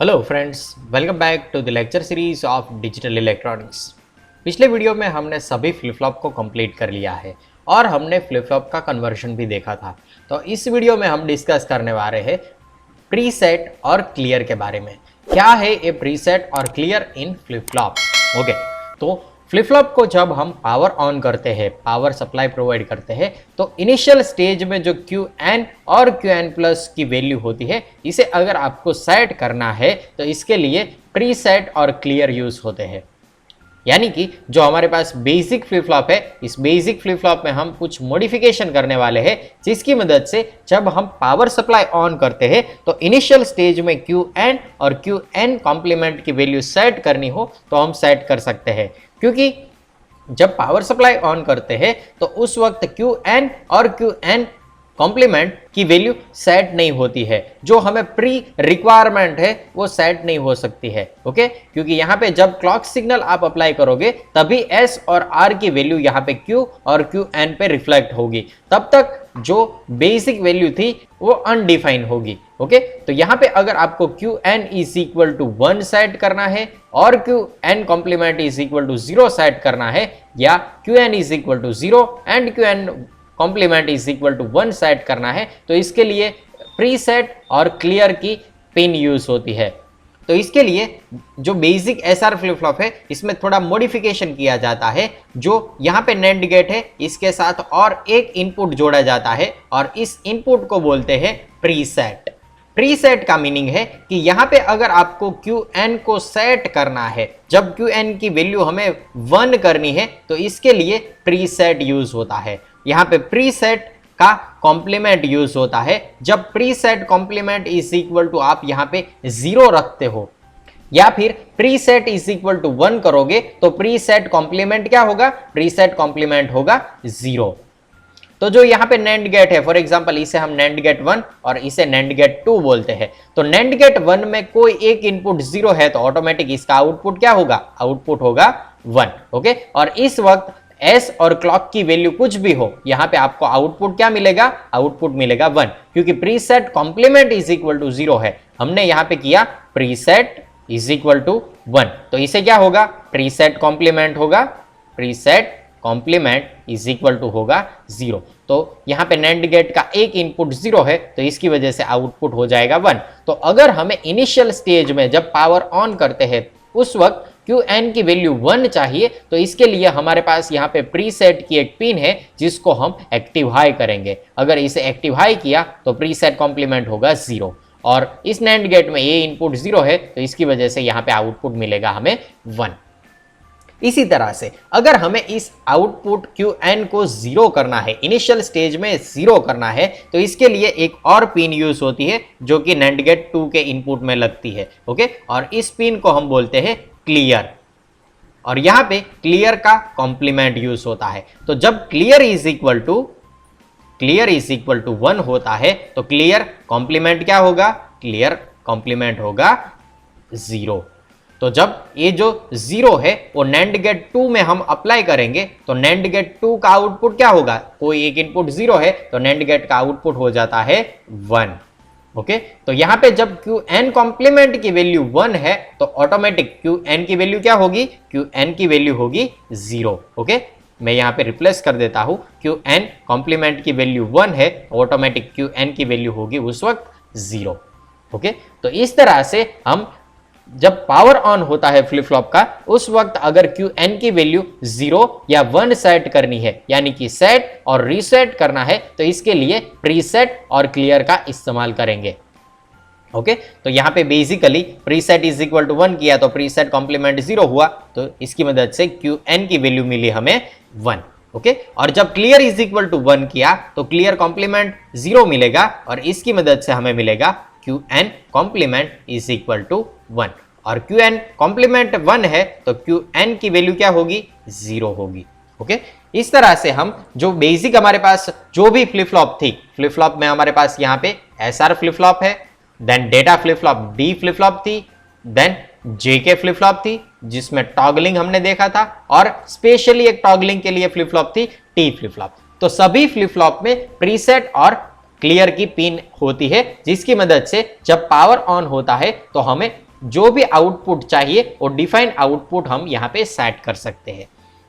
Hello friends, welcome back to the lecture series of digital electronics. पिछले video में हमने सभी फ्लिप फ्लॉप को कंप्लीट कर लिया है और हमने फ्लिप फ्लॉप का कन्वर्शन भी देखा था। तो इस वीडियो में हम डिस्कस करने वाले हैं प्रीसेट और क्लियर के बारे में। क्या है ये प्रीसेट और clear in flip flop. Okay, तो फ्लिप फ्लॉप को जब हम पावर ऑन करते हैं, पावर सप्लाई प्रोवाइड करते हैं, तो इनिशियल स्टेज में जो Qn और Qn प्लस की वैल्यू होती है, इसे अगर आपको सेट करना है तो इसके लिए प्रीसेट और क्लियर यूज होते हैं। यानी कि जो हमारे पास बेसिक फ्लिप फ्लॉप है, इस बेसिक फ्लिप फ्लॉप में हम कुछ मॉडिफिकेशन करने वाले हैं, जिसकी मदद से जब हम पावर सप्लाई ऑन करते हैं तो इनिशियल स्टेज में Qn और Qn कॉम्प्लीमेंट की वैल्यू सेट करनी हो तो हम सेट कर सकते हैं। क्योंकि जब पावर सप्लाई ऑन करते हैं तो उस वक्त Qn और Qn कॉम्प्लीमेंट की वैल्यू सेट नहीं होती है, जो हमें प्री रिक्वायरमेंट है वो सेट नहीं हो सकती है। ओके, क्योंकि यहाँ पे जब क्लॉक सिग्नल आप अप्लाई करोगे तभी S और R की वैल्यू यहाँ पे Q और Qn पे रिफ्लेक्ट होगी, तब तक जो बेसिक वैल्यू थी वो अनडिफाइंड होगी। ओके, तो यहाँ पे अगर आपको Qn is equal to 1 set करना है और Qn complement is equal to 0 set करना है, या Qn is equal to 0 and Qn complement is equal to 1 set करना है, तो इसके लिए प्रीसेट और क्लियर की पिन यूज होती है। तो इसके लिए जो बेसिक एसआर फ्लिप फ्लॉप है, इसमें थोड़ा मॉडिफिकेशन किया जाता है। जो यहाँ पे नैंड गेट है, इसके साथ और एक इनपुट जोड़ा जाता है और इस इनपुट को बोलते हैं प्रीसेट। प्रीसेट का मीनिंग है कि यहाँ पे अगर आपको Qn को सेट करना है, जब Qn की वैल्यू हमें 1 करनी है, तो इसके लिए प्रीसेट यूज होता है। यहाँ पे प्रीसेट का कॉम्प्लीमेंट यूज होता है। जब preset complement is equal to आप यहाँ पे 0 रखते हो या फिर प्रीसेट इज इक्वल टू 1 करोगे, तो प्रीसेट कॉम्प्लीमेंट क्या होगा? प्रीसेट कॉम्प्लीमेंट होगा 0। तो जो यहाँ पे नैंड गेट है, फॉर एग्जांपल इसे हम नैंड गेट 1 और इसे नैंड गेट 2 बोलते हैं। तो नैंड गेट 1 में कोई एक इनपुट 0 है तो ऑटोमेटिक इसका आउटपुट क्या होगा? आउटपुट होगा 1। ओके, और इस वक्त S और क्लॉक की वैल्यू कुछ भी हो, यहाँ पे आपको आउटपुट क्या मिलेगा? आउटपुट मिलेगा 1, क्योंकि preset complement is equal to 0 है। हमने यहाँ पे किया प्रीसेट इज इक्वल टू 1, तो इसे क्या होगा? प्रीसेट कॉम्प्लीमेंट होगा, preset complement is equal to होगा 0। तो यहाँ पे नैंड गेट का एक इनपुट 0 है, तो इसकी वजह से आउटपुट हो जाएगा 1। तो अगर हमें इनिशियल स्टेज में जब पावर ऑन करते हैं उस वक्त Qn की वैल्यू 1 चाहिए, तो इसके लिए हमारे पास यहाँ पे प्रीसेट की एक पिन है जिसको हम एक्टिव हाई करेंगे। अगर इसे एक्टिव हाई किया तो प्रीसेट कॉम्प्लीमेंट होगा 0, और इस नैंड गेट में ये इनपुट 0 है, तो इसकी वजह से यहाँ पे आउटपुट मिलेगा हमें 1। इसी तरह से अगर हमें इस आउटपुट Qn को 0 करना है, इनिशियल स्टेज में 0 करना है, तो इसके लिए एक और पिन यूज होती है जो कि नैंड गेट 2 के इनपुट में लगती है। ओके, और इस पिन को हम बोलते हैं क्लियर, और यहां पे क्लियर का कॉम्प्लीमेंट यूज होता है। तो जब क्लियर इज इक्वल टू 1 होता है तो क्लियर कॉम्प्लीमेंट क्या होगा? क्लियर कॉम्प्लीमेंट होगा 0। तो जब ये जो 0 है वो नैंड गेट 2 में हम अप्लाई करेंगे, तो नैंड गेट 2 का आउटपुट क्या होगा? कोई एक इनपुट 0 है तो नैंड गेट का आउटपुट हो जाता है 1। ओके, तो यहां पे जब Qn कॉम्प्लीमेंट की वैल्यू 1 है तो ऑटोमेटिक Qn की वैल्यू क्या होगी? Qn की वैल्यू होगी 0। ओके, मैं यहां पे रिप्लेस कर देता हूं। Qn कॉम्प्लीमेंट की वैल्यू 1 है, ऑटोमेटिक Qn की वैल्यू होगी उस वक्त 0। ओके, तो इस तरह से हम जब पावर ऑन होता है फ्लिप फ्लॉप का, उस वक्त अगर Qn की वैल्यू 0 या 1 सेट करनी है, यानी कि सेट और रीसेट करना है, तो इसके लिए प्रीसेट और क्लियर का इस्तेमाल करेंगे। ओके, तो यहाँ पे basically preset is equal to 1 किया तो प्रीसेट कॉम्प्लीमेंट 0 हुआ, तो इसकी मदद से Qn की वैल्यू मिली हमें 1। ओके, और जब क्लियर इज इक्वल टू 1 किया तो क्लियर कॉम्प्लीमेंट 0 मिलेगा, और इसकी मदद से हमें मिलेगा Qn complement is equal to 1, और Qn कॉम्प्लीमेंट 1 है तो Qn की वैल्यू क्या होगी? 0 होगी। ओके, इस तरह से हम जो बेसिक हमारे पास जो भी फ्लिप फ्लॉप थी, फ्लिप फ्लॉप में हमारे पास यहाँ पे SR फ्लिप फ्लॉप है, then data flip flop D flip flop थी, देन JK फ्लिप फ्लॉप थी जिसमें टॉगलिंग हमने देखा था, और स्पेशली एक टॉगलिंग के लिए फ्लिप फ्लॉप थी T फ्लिप फ्लॉप। तो सभी फ्लिप फ्लॉप में प्रीसेट और क्लियर की पिन होती है, जिसकी मदद से जब पावर ऑन होता है तो हमें जो भी आउटपुट चाहिए वो डिफाइन आउटपुट हम यहाँ पे सेट कर सकते हैं।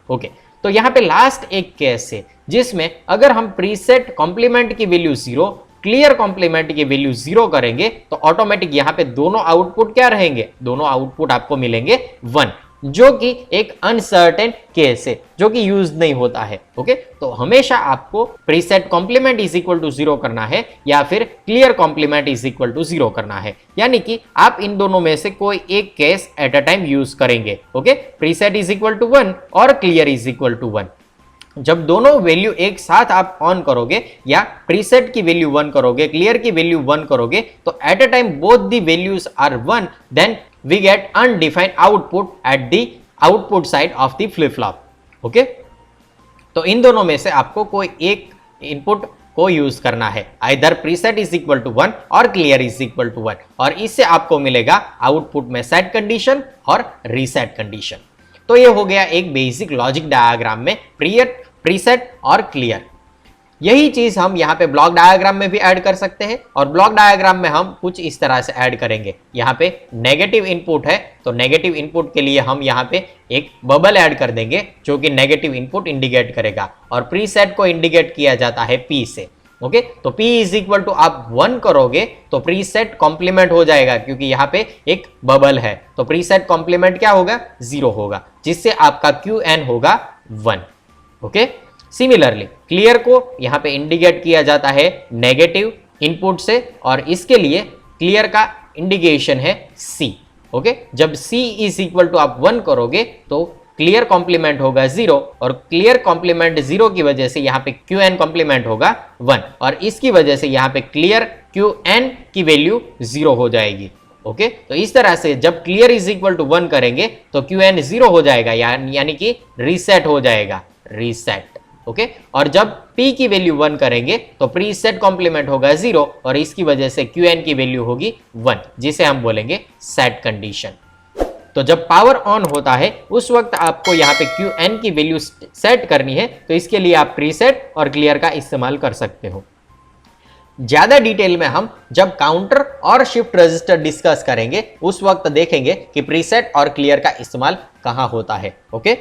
ओके, तो यहाँ पे लास्ट एक केस है जिसमें अगर हम प्रीसेट कॉम्प्लीमेंट की वैल्यू 0, क्लियर कॉम्प्लीमेंट की वैल्यू 0 करेंगे तो ऑटोमेटिक यहाँ पे दोनों आउटपुट क्या रहेंगे, दोनों आउटपुट आपको मिलेंगे 1, जो कि एक अनसर्टेन केस है जो कि यूज नहीं होता है। ओके, तो हमेशा आपको preset complement is equal to 0 करना है या फिर clear complement is equal to 0 करना है, यानी कि आप इन दोनों में से कोई एक case at a time use करेंगे। Okay, preset is equal to 1 और क्लियर इज इक्वल टू 1। जब दोनों वैल्यू एक साथ आप ऑन करोगे या प्रीसेट की वैल्यू 1 करोगे, क्लियर की वैल्यू 1 करोगे, तो at a time both the values are 1, then we get undefined output at the output side of the flip flop। Okay, तो इन दोनों में से आपको कोई एक इनपुट को यूज करना है, either preset is equal to 1 और क्लियर इज इक्वल टू 1, और इससे आपको मिलेगा आउटपुट में सेट कंडीशन और रीसेट कंडीशन। तो ये हो गया एक बेसिक लॉजिक डायग्राम में प्रीसेट और क्लियर। यही चीज हम यहाँ पे ब्लॉक डायग्राम में भी ऐड कर सकते हैं, और ब्लॉक डायग्राम में हम कुछ इस तरह से ऐड करेंगे। यहाँ पे नेगेटिव इनपुट है तो नेगेटिव इनपुट के लिए हम यहाँ पे एक बबल ऐड कर देंगे जो कि नेगेटिव इनपुट इंडिकेट करेगा, और प्रीसेट को इंडिकेट किया जाता है P से। ओके, तो P इज इक्वल टू आप 1 करोगे तो प्रीसेट कॉम्प्लीमेंट हो जाएगा, क्योंकि यहाँ पे एक बबल है तो प्रीसेट कॉम्प्लीमेंट क्या होगा, 0 होगा, जिससे आपका QN होगा 1। ओके, सिमिलरली क्लियर को यहाँ पे इंडिकेट किया जाता है नेगेटिव इनपुट से, और इसके लिए क्लियर का इंडिकेशन है C। ओके, जब C इज इक्वल टू आप 1 करोगे तो क्लियर कॉम्प्लीमेंट होगा 0, और क्लियर कॉम्प्लीमेंट 0 की वजह से यहाँ पे QN कॉम्प्लीमेंट होगा 1, और इसकी वजह से यहाँ पे क्लियर QN की वैल्यू 0 हो जाएगी। ओके, तो इस तरह से जब क्लियर इज इक्वल टू 1 करेंगे तो QN 0 हो जाएगा, यानी कि रीसेट हो जाएगा, रीसेट। ओके, और जब P की वैल्यू 1 करेंगे तो प्रीसेट कॉम्प्लीमेंट होगा 0, और इसकी वजह से QN की वैल्यू होगी 1, जिसे हम बोलेंगे सेट कंडीशन। तो जब पावर ऑन होता है उस वक्त आपको यहाँ पे QN की वैल्यू सेट करनी है, तो इसके लिए आप प्रीसेट और क्लियर का इस्तेमाल कर सकते हो। ज्यादा डिटेल में हम जब काउंटर और शिफ्ट रजिस्टर डिस्कस करेंगे उस वक्त देखेंगे कि प्रीसेट और क्लियर का इस्तेमाल कहां होता है। ओके,